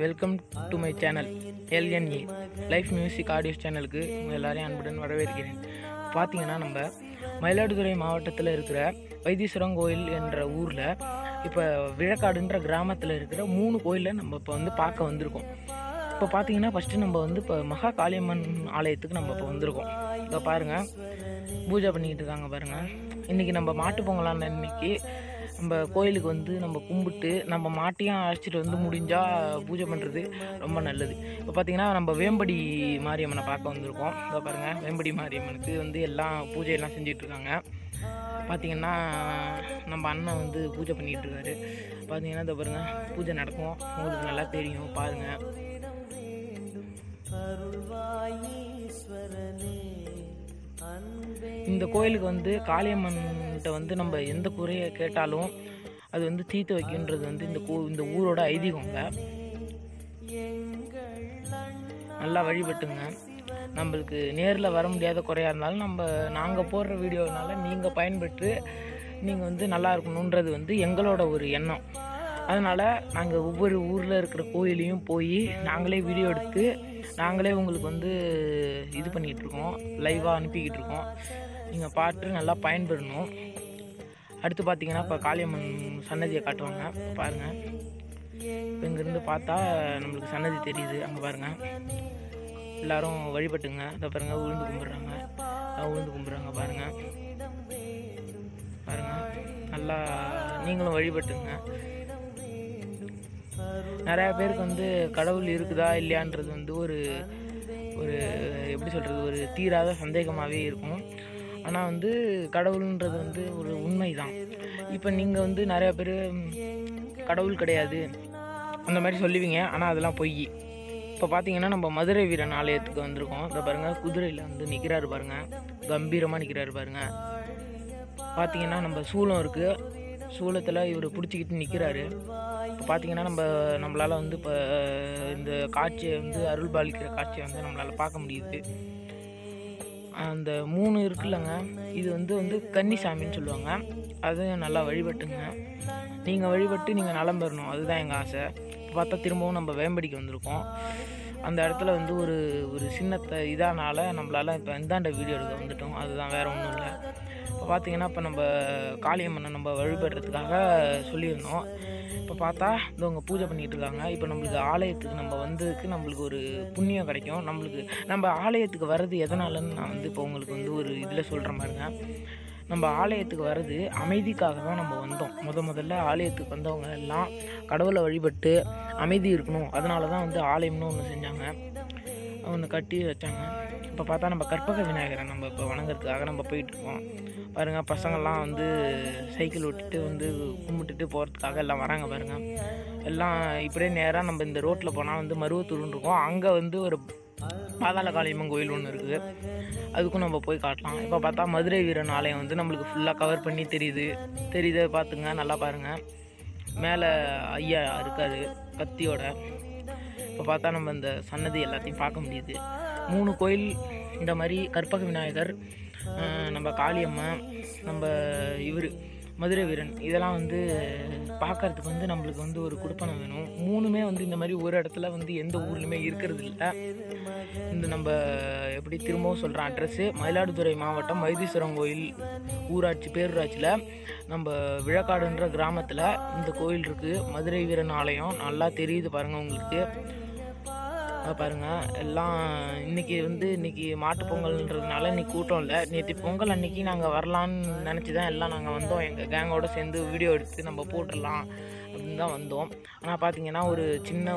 Welcome to my channel LNA life music audios சேனலுக்கு உங்கள் எல்லாரையும் அன்புடன் வரவேற்கிறேன். பார்த்தீங்கன்னா நம்ம மயிலாடுதுறை மாவட்டத்தில் இருக்கிற வைத்தீஸ்வரன் கோயில் என்ற ஊரில் இப்போ விழக்காடுன்ற கிராமத்தில் இருக்கிற 3 கோயிலை நம்ம இப்போ பார்க்க வந்திருக்கோம். இப்போ பார்த்தீங்கன்னா ஃபஸ்ட்டு நம்ம இப்போ மகா காளியம்மன் ஆலயத்துக்கு நம்ம இப்போ வந்திருக்கோம். இப்போ பாருங்கள், பூஜை பண்ணிக்கிட்டு இருக்காங்க பாருங்கள். இன்றைக்கி நம்ம மாட்டு பொங்கலான இன்னைக்கு நம்ம கோயிலுக்கு நம்ம கும்பிட்டு நம்ம மாட்டையும் அழைச்சிட்டு முடிஞ்சால் பூஜை பண்ணுறது ரொம்ப நல்லது. இப்போ பார்த்திங்கன்னா நம்ம வேம்படி மாரியம்மனை பார்க்க வந்திருக்கோம். இப்போ பாருங்கள், வேம்படி மாரியம்மனுக்கு எல்லாம் பூஜையெல்லாம் செஞ்சிட்ருக்காங்க. பார்த்திங்கன்னா நம்ம அண்ணன் பூஜை பண்ணிகிட்ருக்காரு. பார்த்திங்கன்னா இதை பாருங்கள், பூஜை நடக்கும், உங்களுக்கு நல்லா தெரியும் பாருங்கள். இந்த கோயிலுக்கு காளியம்மன்கிட்ட நம்ம எந்த குறையை கேட்டாலும் அது தீர்த்து வைக்கின்றது இந்த ஊரோட ஐதீகங்க. நல்லா வழிபட்டுங்க. நம்மளுக்கு நேரில் வர முடியாத குறையாக இருந்தாலும் நாங்கள் போடுற வீடியோனால நீங்கள் பயன்பெற்று நீங்கள் நல்லா இருக்கணுன்றது எங்களோட ஒரு எண்ணம். அதனால் நாங்கள் ஒவ்வொரு ஊரில் இருக்கிற கோயிலையும் போய் நாங்களே வீடியோ எடுத்து நாங்களே உங்களுக்கு இது பண்ணிகிட்ருக்கோம், லைவாக அனுப்பிக்கிட்டு இருக்கோம். நீங்கள் பார்த்து நல்லா பயன்பெறணும். அடுத்து பார்த்தீங்கன்னா இப்போ காளியம்மன் சன்னதியை காட்டுவாங்க பாருங்கள். இப்போ இங்கேருந்து பார்த்தா நம்மளுக்கு சன்னதி தெரியுது, அங்கே பாருங்கள். எல்லோரும் வழிபட்டுங்க. அதை பாருங்கள், உளுந்து கும்பிட்றாங்க பாருங்கள். நல்லா நீங்களும் வழிபட்டுங்க. நிறையா பேருக்கு கடவுள் இருக்குதா இல்லையான்றது ஒரு எப்படி சொல்கிறது, ஒரு தீராத சந்தேகமாகவே இருக்கும். ஆனால் கடவுள்ன்றது ஒரு உண்மை தான். இப்போ நீங்கள் நிறையா பேர் கடவுள் கிடையாது அந்த மாதிரி சொல்லுவீங்க, ஆனால் அதெல்லாம் பொய். இப்போ பார்த்தீங்கன்னா நம்ம மதுரை வீரன் ஆலயத்துக்கு வந்திருக்கோம். இதை பாருங்கள், குதிரையில் நிற்கிறாரு பாருங்கள், கம்பீரமாக நிற்கிறாரு பாருங்கள். பார்த்தீங்கன்னா நம்ம சூளம் இருக்குது, சூளத்தில் இவர் பிடிச்சிக்கிட்டு நிற்கிறாரு. இப்போ பார்த்தீங்கன்னா நம்மளால் இப்போ இந்த காட்சியை அருள் பாலிக்கிற காட்சியை நம்மளால் பார்க்க முடியுது. அந்த 3 இருக்குல்லங்க, இது கன்னிசாமின்னு சொல்லுவாங்க. அதுவும் நல்லா வழிபட்டுங்க. நீங்கள் வழிபட்டு நீங்கள் நலம் பெறணும், அதுதான் எங்கள் ஆசை. இப்போ பார்த்தா திரும்பவும் நம்ம வேம்படிக்கு வந்திருக்கோம். அந்த இடத்துல ஒரு சின்ன இதானால நம்மளால் இப்போ இந்தாண்ட வீடியோ எடுக்க வந்துட்டோம், அதுதான், வேறு ஒன்றும் இல்லை. இப்போ பார்த்தீங்கன்னா இப்போ நம்ம காளியம்மனை நம்ம வழிபடுறதுக்காக சொல்லியிருந்தோம். இப்போ பார்த்தா அவங்க பூஜை பண்ணிகிட்டு இருக்காங்க. இப்போ நம்மளுக்கு ஆலயத்துக்கு நம்ம வந்ததுக்கு நம்மளுக்கு ஒரு புண்ணியம் கிடைக்கும். நம்ம ஆலயத்துக்கு வர்றது எதனாலன்னு நான் இப்போ உங்களுக்கு ஒரு இதில் சொல்கிற மாதிரிங்க. நம்ம ஆலயத்துக்கு வர்றது அமைதிக்காக தான் நம்ம வந்தோம். முதல்ல ஆலயத்துக்கு வந்தவங்க எல்லாம் கடவுளை வழிபட்டு அமைதி இருக்கணும், அதனால தான் ஆலயம்னு ஒன்று செஞ்சாங்க, ஒன்று கட்டி வச்சாங்க. இப்போ பார்த்தா நம்ம கற்பக விநாயகரை நம்ம இப்போ வணங்குறதுக்காக நம்ம போயிட்டுருக்கோம் பாருங்கள். பசங்கள்லாம் சைக்கிள் ஓட்டிட்டு கும்பிட்டுட்டு போகிறதுக்காக எல்லாம் வராங்க பாருங்கள். எல்லாம் இப்படியே நேராக நம்ம இந்த ரோட்டில் போனால் மருவத்தூர்னு இருக்கோம். அங்கே ஒரு பாதாள காளியம்மன் கோயில் ஒன்று இருக்குது, அதுக்கும் நம்ம போய் காட்டலாம். இப்போ பார்த்தா மதுரை வீரன் ஆலயம் நம்மளுக்கு ஃபுல்லாக கவர் பண்ணி தெரியுது பார்த்துங்க, நல்லா பாருங்கள். மேலே ஐயா இருக்கார் கத்தியோட. இப்போ பார்த்தா நம்ம இந்த சன்னதி எல்லாத்தையும் பார்க்க முடியுது. 3 கோயில் இந்த மாதிரி கற்பக விநாயகர், நம்ம காளியம்மன், நம்ம மதுரை வீரன், இதெல்லாம் பார்க்கறதுக்கு நம்மளுக்கு ஒரு குடுப்பனம் வேணும். 3மே இந்த மாதிரி ஒரு இடத்துல எந்த ஊர்லையுமே இருக்கிறது இல்லை. நம்ம எப்படி திரும்பவும் சொல்கிற அட்ரஸ்ஸு மயிலாடுதுறை மாவட்டம் வைத்தீஸ்வரன் கோயில் பேரூராட்சியில் நம்ம விழக்காடுன்ற கிராமத்தில் இந்த கோயில் இருக்குது. மதுரை வீரன் ஆலயம் நல்லா தெரியுது பாருங்கள் உங்களுக்கு. பாருங்கள், எல்லாம் இன்றைக்கி மாட்டுப் பொங்கல்ன்றதுனால இன்றைக்கி கூட்டம் இல்லை. நேற்று பொங்கல் அன்றைக்கி நாங்கள் வரலான்னு நினச்சி தான் எல்லாம் நாங்கள் வந்தோம். எங்கள் கேங்கோடு சேர்ந்து வீடியோ எடுத்து நம்ம போட்டுடலாம் அப்படின்னு தான் வந்தோம். ஆனால் பார்த்திங்கன்னா ஒரு சின்ன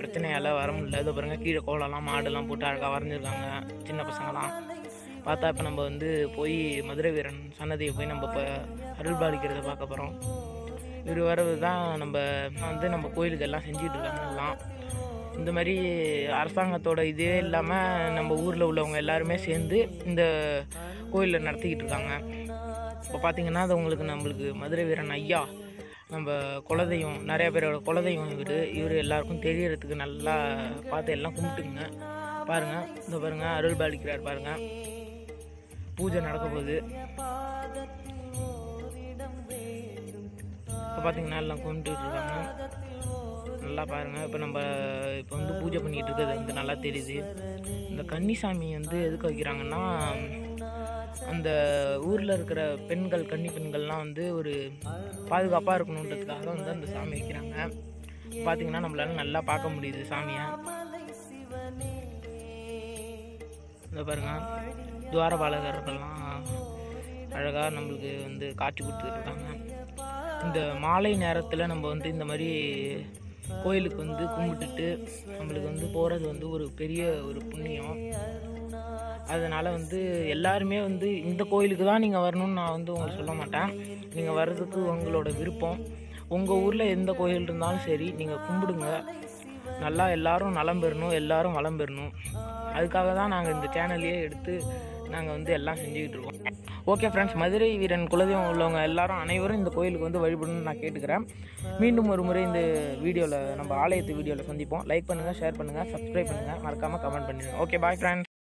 பிரச்சனையால் வர முடியல. இதை பாருங்கள், கீழே கோலம்லாம் மாடெல்லாம் போட்டு அழகாக வரைஞ்சிருக்காங்க சின்ன பசங்களாம். பார்த்தா இப்போ நம்ம போய் மதுரை வீரன் சன்னதியை போய் நம்ம இப்போ அருள் பாலிக்கிறத பார்க்க போகிறோம். இவர் வரது தான் நம்ம கோயிலுக்கு எல்லாம் செஞ்சுட்டு இருக்காங்க. எல்லாம் இந்த மாதிரி அரசாங்கத்தோட இதே இல்லாமல் நம்ம ஊரில் உள்ளவங்க எல்லாருமே சேர்ந்து இந்த கோயிலில் நடத்திக்கிட்டு இருக்காங்க. இப்போ பார்த்திங்கன்னா அது நம்மளுக்கு மதுரை வீரன் ஐயா நம்ம குலதெய்வம், நிறையா பேரோட குலதெய்வம் இவர் எல்லாருக்கும் தெரியறதுக்கு நல்லா பார்த்து எல்லாம் கும்பிட்டுங்க. பாருங்கள், இந்த பாருங்கள், அருள் பாலிக்கிறார் பாருங்கள். பூஜை நடக்க போகுது. இப்போ பார்த்திங்கன்னா எல்லாம் கும்பிட்டுட்டு இருக்காங்க. நல்லா பாருங்கள். இப்போ வந்து பூஜை பண்ணிகிட்டு இருக்கிறது வந்து நல்லா தெரியுது. இந்த கன்னிசாமி வந்து எதுக்கு வைக்கிறாங்கன்னா, அந்த ஊரில் இருக்கிற பெண்கள், கன்னி பெண்கள்லாம் வந்து ஒரு பாதுகாப்பாக இருக்கணுன்றதுக்காக வந்து அந்த சாமி வைக்கிறாங்க. பார்த்திங்கன்னா நம்மளால நல்லா பார்க்க முடியுது சாமியை. இந்த பாருங்கள், துவாரபாலகர்கள்லாம் அழகாக நம்மளுக்கு வந்து காட்சி கொடுத்துட்டு இருக்காங்க. இந்த மாலை நேரத்தில் நம்ம வந்து இந்த மாதிரி கோயிலுக்கு வந்து கும்பிட்டுட்டு நம்மளுக்கு வந்து போகிறது வந்து ஒரு பெரிய ஒரு புண்ணியம். அதனால் வந்து எல்லாருமே வந்து இந்த கோயிலுக்கு தான் நீங்கள் வரணும்னு நான் வந்து உங்களுக்கு சொல்ல மாட்டேன். நீங்கள் வர்றதுக்கு உங்களோட விருப்பம். உங்கள் ஊரில் எந்த கோயில் இருந்தாலும் சரி, நீங்கள் கும்பிடுங்க. நல்லா எல்லோரும் நலம் பெறணும், எல்லோரும் வளம் பெறணும். அதுக்காக தான் நாங்கள் இந்த சேனல்லையே எடுத்து நாங்கள் வந்து எல்லாம் செஞ்சுக்கிட்டு இருக்கோம். ஓகே ஃப்ரெண்ட்ஸ், மதுரை வீரன் குலதெய்வம் உள்ளவங்க எல்லாரும் அனைவரும் இந்த கோயிலுக்கு வந்து வழிபடணும்னு நான் கேட்டுக்கிறேன். மீண்டும் ஒரு முறை இந்த வீடியோவில், நம்ம ஆலயத்து வீடியோவில் சந்திப்போம். லைக் பண்ணுங்கள், ஷேர் பண்ணுங்கள், சப்ஸ்கிரைப் பண்ணுங்கள், மறக்காமல் கமெண்ட் பண்ணிடுங்க. Okay, bye friends.